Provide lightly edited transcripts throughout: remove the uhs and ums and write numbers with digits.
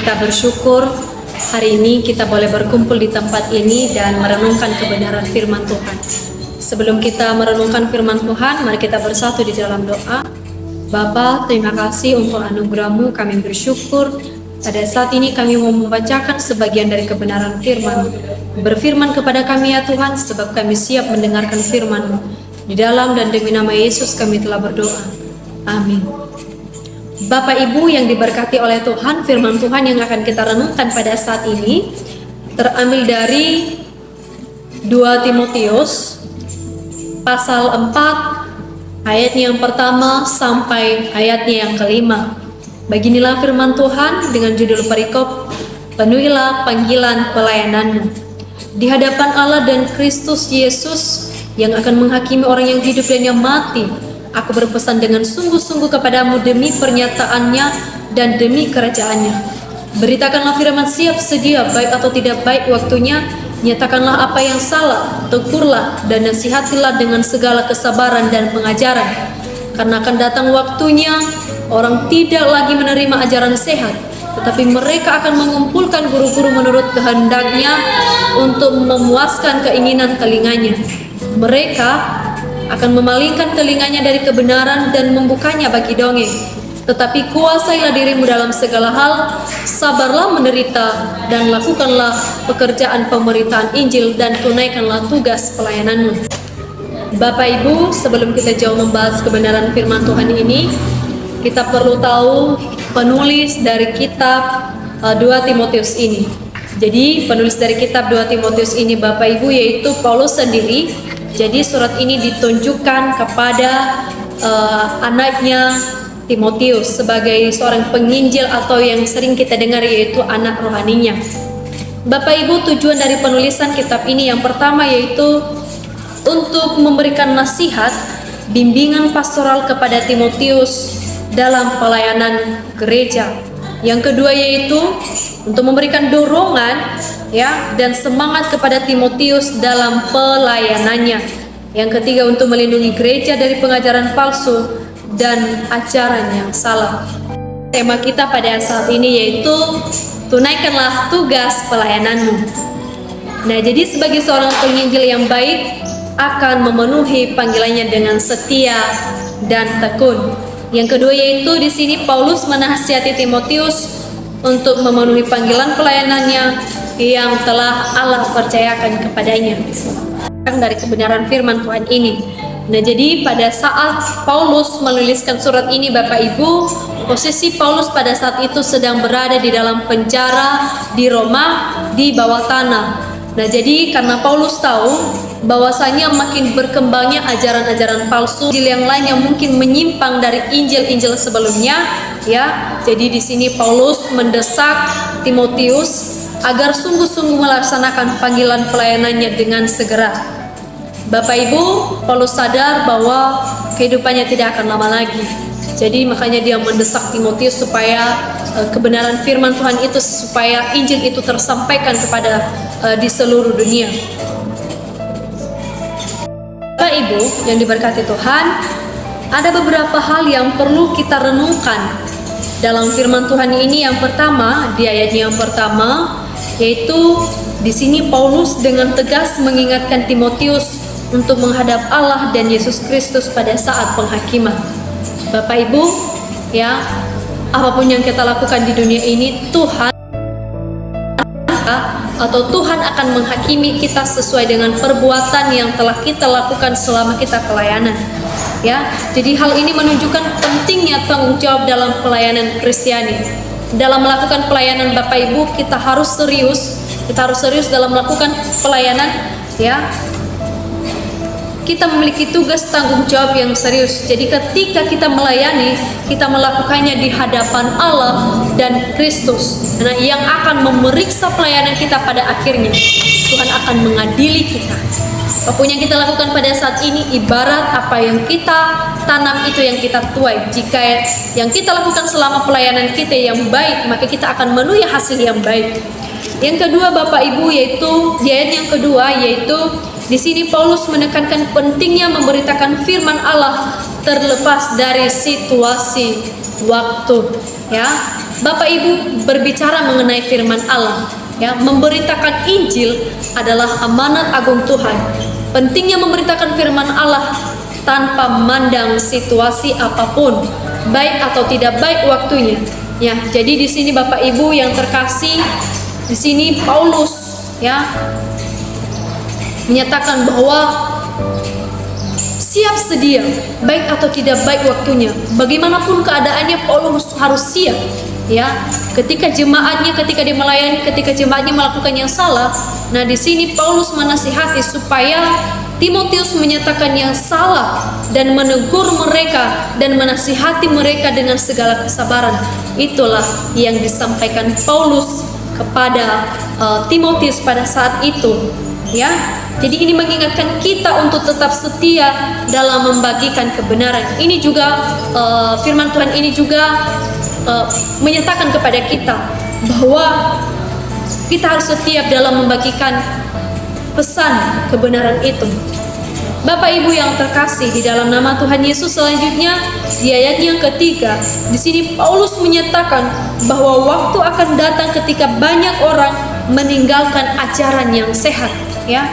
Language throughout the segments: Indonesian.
Kita bersyukur hari ini kita boleh berkumpul di tempat ini dan merenungkan kebenaran firman Tuhan. Sebelum kita merenungkan firman Tuhan, mari kita bersatu di dalam doa. Bapa, terima kasih untuk anugerah-Mu, kami bersyukur. Pada saat ini kami mau membacakan sebagian dari kebenaran firman. Berfirman kepada kami ya Tuhan, sebab kami siap mendengarkan firman-Mu. Di dalam dan demi nama Yesus kami telah berdoa. Amin. Bapak Ibu yang diberkati oleh Tuhan, firman Tuhan yang akan kita renungkan pada saat ini terambil dari 2 Timotius pasal 4 ayatnya yang pertama sampai ayatnya yang kelima. Beginilah firman Tuhan dengan judul perikop, penuhilah panggilan pelayananmu. Di hadapan Allah dan Kristus Yesus yang akan menghakimi orang yang hidup dan yang mati, aku berpesan dengan sungguh-sungguh kepadamu demi pernyataannya dan demi kerajaannya. Beritakanlah firman, siap sedia, baik atau tidak baik waktunya. Nyatakanlah apa yang salah, tegurlah dan nasihatilah dengan segala kesabaran dan pengajaran. Karena akan datang waktunya, orang tidak lagi menerima ajaran sehat, tetapi mereka akan mengumpulkan guru-guru menurut kehendaknya untuk memuaskan keinginan telinganya. Mereka akan memalingkan telinganya dari kebenaran dan membukanya bagi dongeng. Tetapi kuasailah dirimu dalam segala hal, sabarlah menderita, dan lakukanlah pekerjaan pemberitaan Injil dan tunaikanlah tugas pelayananmu. Bapak Ibu, sebelum kita jauh membahas kebenaran firman Tuhan ini, kita perlu tahu penulis dari kitab 2 Timotius ini. Jadi penulis dari kitab 2 Timotius ini Bapak Ibu yaitu Paulus sendiri. Jadi surat ini ditunjukkan kepada anaknya Timotius sebagai seorang penginjil atau yang sering kita dengar yaitu anak rohaninya. Bapak Ibu, tujuan dari penulisan kitab ini yang pertama yaitu untuk memberikan nasihat, bimbingan pastoral kepada Timotius dalam pelayanan gereja. Yang kedua yaitu untuk memberikan dorongan dan semangat kepada Timotius dalam pelayanannya. Yang ketiga untuk melindungi gereja dari pengajaran palsu dan ajaran yang salah. Tema kita pada saat ini yaitu tunaikanlah tugas pelayananmu. Nah, jadi sebagai seorang penginjil yang baik akan memenuhi panggilannya dengan setia dan tekun. Yang kedua yaitu di sini Paulus menasihati Timotius untuk memenuhi panggilan pelayanannya yang telah Allah percayakan kepadanya. Dari kebenaran firman Tuhan ini. Nah, jadi pada saat Paulus menuliskan surat ini Bapak Ibu, posisi Paulus pada saat itu sedang berada di dalam penjara di Roma di bawah tanah. Nah, jadi karena Paulus tahu bahwasanya makin berkembangnya ajaran-ajaran palsu, Injil yang lain yang mungkin menyimpang dari Injil-Injil sebelumnya, Jadi di sini Paulus mendesak Timotius agar sungguh-sungguh melaksanakan panggilan pelayanannya dengan segera. Bapak Ibu, Paulus sadar bahwa kehidupannya tidak akan lama lagi. Jadi makanya dia mendesak Timotius supaya kebenaran firman Tuhan itu, supaya Injil itu tersampaikan kepada di seluruh dunia. Bapak Ibu yang diberkati Tuhan, ada beberapa hal yang perlu kita renungkan dalam firman Tuhan ini. Yang pertama, di ayatnya yang pertama, yaitu di sini Paulus dengan tegas mengingatkan Timotius untuk menghadap Allah dan Yesus Kristus pada saat penghakiman. Bapak Ibu, apapun yang kita lakukan di dunia ini, Tuhan akan menghakimi kita sesuai dengan perbuatan yang telah kita lakukan selama kita pelayanan. Jadi hal ini menunjukkan pentingnya tanggung jawab dalam pelayanan Kristiani. Dalam melakukan pelayanan Bapak Ibu, kita harus serius dalam melakukan pelayanan, Kita memiliki tugas tanggung jawab yang serius. Jadi ketika kita melayani, kita melakukannya di hadapan Allah dan Kristus. Nah, yang akan memeriksa pelayanan kita pada akhirnya, Tuhan akan mengadili kita. Apapun yang kita lakukan pada saat ini, ibarat apa yang kita tanam itu yang kita tuai. Jika yang kita lakukan selama pelayanan kita yang baik, maka kita akan menuai hasil yang baik. Yang kedua Bapak Ibu, yaitu di ayat yang kedua, yaitu di sini Paulus menekankan pentingnya memberitakan firman Allah terlepas dari situasi waktu. Bapak Ibu berbicara mengenai firman Allah, ya, memberitakan Injil adalah amanat agung Tuhan. Pentingnya memberitakan firman Allah tanpa memandang situasi apapun, baik atau tidak baik waktunya. Ya, jadi di sini Bapak Ibu yang terkasih, di sini Paulus ya menyatakan bahwa siap sedia, baik atau tidak baik waktunya. Bagaimanapun keadaannya, Paulus harus siap. Ya, ketika jemaatnya, ketika dia melayani, ketika jemaatnya melakukan yang salah, nah di sini Paulus menasihati supaya Timotius menyatakan yang salah dan menegur mereka dan menasihati mereka dengan segala kesabaran. Itulah yang disampaikan Paulus kepada Timotius pada saat itu. Ya, jadi ini mengingatkan kita untuk tetap setia dalam membagikan kebenaran. Ini juga firman Tuhan ini juga menyatakan kepada kita bahwa kita harus setiap dalam membagikan pesan kebenaran itu. Bapak Ibu yang terkasih di dalam nama Tuhan Yesus, selanjutnya di ayat yang ketiga, di sini Paulus menyatakan bahwa waktu akan datang ketika banyak orang meninggalkan ajaran yang sehat. Ya,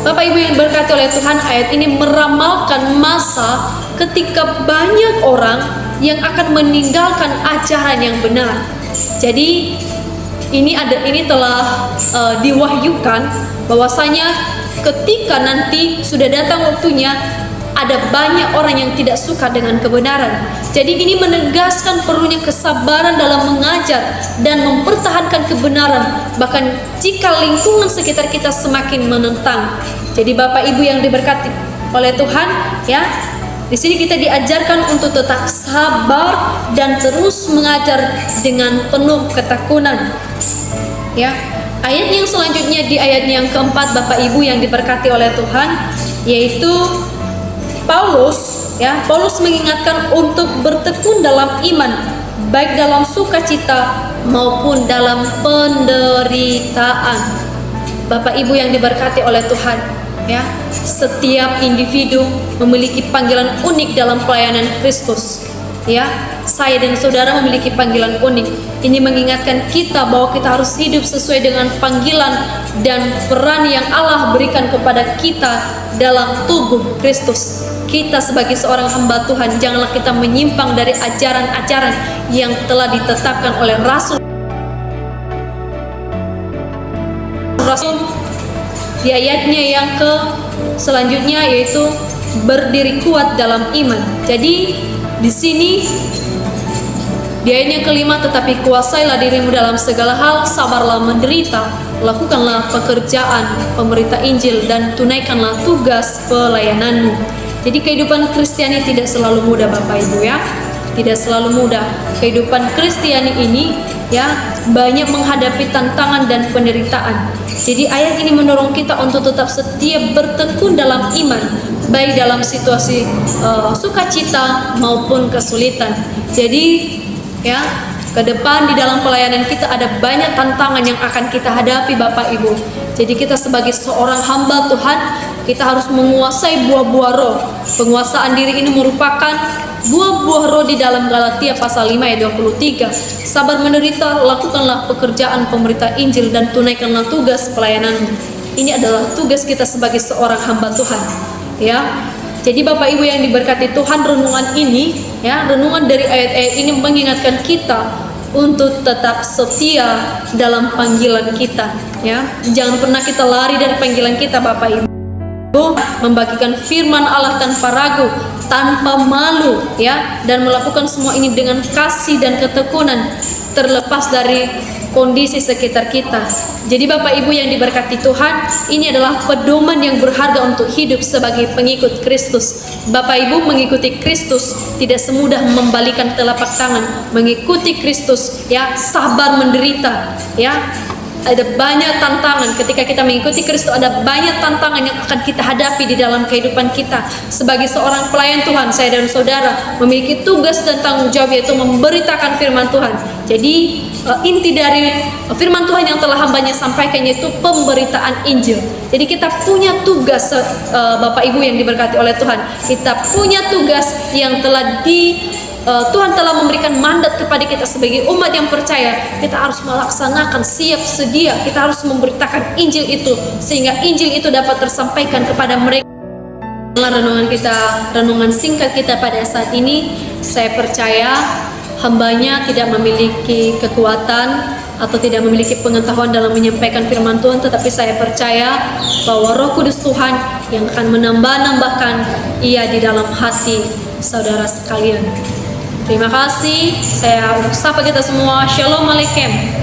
Bapak Ibu yang diberkati oleh Tuhan, ayat ini meramalkan masa ketika banyak orang yang akan meninggalkan ajaran yang benar. Jadi ini telah diwahyukan bahwasanya ketika nanti sudah datang waktunya, ada banyak orang yang tidak suka dengan kebenaran. Jadi ini menegaskan perlunya kesabaran dalam mengajar dan mempertahankan kebenaran, bahkan jika lingkungan sekitar kita semakin menentang. Jadi Bapak Ibu yang diberkati oleh Tuhan, ya, di sini kita diajarkan untuk tetap sabar dan terus mengajar dengan penuh ketekunan. Ya, ayat yang selanjutnya di ayat yang keempat, Bapak Ibu yang diberkati oleh Tuhan, yaitu Paulus mengingatkan untuk bertekun dalam iman, baik dalam sukacita maupun dalam penderitaan. Bapak Ibu yang diberkati oleh Tuhan, ya, setiap individu memiliki panggilan unik dalam pelayanan Kristus. Ya, saya dan saudara memiliki panggilan unik. Ini mengingatkan kita bahwa kita harus hidup sesuai dengan panggilan dan peran yang Allah berikan kepada kita dalam tubuh Kristus. Kita sebagai seorang hamba Tuhan, janganlah kita menyimpang dari ajaran-ajaran yang telah ditetapkan oleh Rasul di ayatnya yang selanjutnya, yaitu berdiri kuat dalam iman. Jadi di sini di ayat yang kelima, tetapi kuasailah dirimu dalam segala hal, sabarlah menderita, lakukanlah pekerjaan pemberita Injil dan tunaikanlah tugas pelayananmu. Jadi kehidupan Kristiani tidak selalu mudah Bapak Ibu ya. Tidak selalu mudah. Kehidupan Kristiani ini ya banyak menghadapi tantangan dan penderitaan. Jadi ayat ini mendorong kita untuk tetap setia bertekun dalam iman, baik dalam situasi sukacita maupun kesulitan. Jadi ya, ke depan di dalam pelayanan kita ada banyak tantangan yang akan kita hadapi Bapak Ibu. Jadi kita sebagai seorang hamba Tuhan, kita harus menguasai buah-buah roh. Penguasaan diri ini merupakan buah-buah roh di dalam Galatia pasal 5 ayat 23. Sabar menderita, lakukanlah pekerjaan pemberita Injil dan tunaikanlah tugas pelayananmu. Ini adalah tugas kita sebagai seorang hamba Tuhan. Ya. Jadi Bapak Ibu yang diberkati Tuhan, renungan ini ya, renungan dari ayat-ayat ini mengingatkan kita untuk tetap setia dalam panggilan kita ya. Jangan pernah kita lari dari panggilan kita Bapak Ibu. Membagikan firman Allah tanpa ragu, tanpa malu ya, dan melakukan semua ini dengan kasih dan ketekunan terlepas dari kondisi sekitar kita. Jadi Bapak Ibu yang diberkati Tuhan, ini adalah pedoman yang berharga untuk hidup sebagai pengikut Kristus. Bapak Ibu, mengikuti Kristus tidak semudah membalikan telapak tangan. Mengikuti Kristus ya, sabar menderita ya. Ada banyak tantangan ketika kita mengikuti Kristus, ada banyak tantangan yang akan kita hadapi di dalam kehidupan kita. Sebagai seorang pelayan Tuhan, saya dan saudara memiliki tugas dan tanggung jawab, yaitu memberitakan firman Tuhan. Jadi inti dari firman Tuhan yang telah hambanya sampaikan yaitu pemberitaan Injil. Jadi kita punya tugas Bapak Ibu yang diberkati oleh Tuhan. Kita punya tugas yang telah Tuhan telah memberikan mandat kepada kita sebagai umat yang percaya. Kita harus melaksanakan, siap sedia. Kita harus memberitakan Injil itu, sehingga Injil itu dapat tersampaikan kepada mereka. Renungan kita, renungan singkat kita pada saat ini, saya percaya hambanya tidak memiliki kekuatan atau tidak memiliki pengetahuan dalam menyampaikan firman Tuhan, tetapi saya percaya bahwa Roh Kudus Tuhan yang akan menambah-nambahkan ia di dalam hati saudara sekalian. Terima kasih. Saya sapa kita semua. Shalom Aleichem.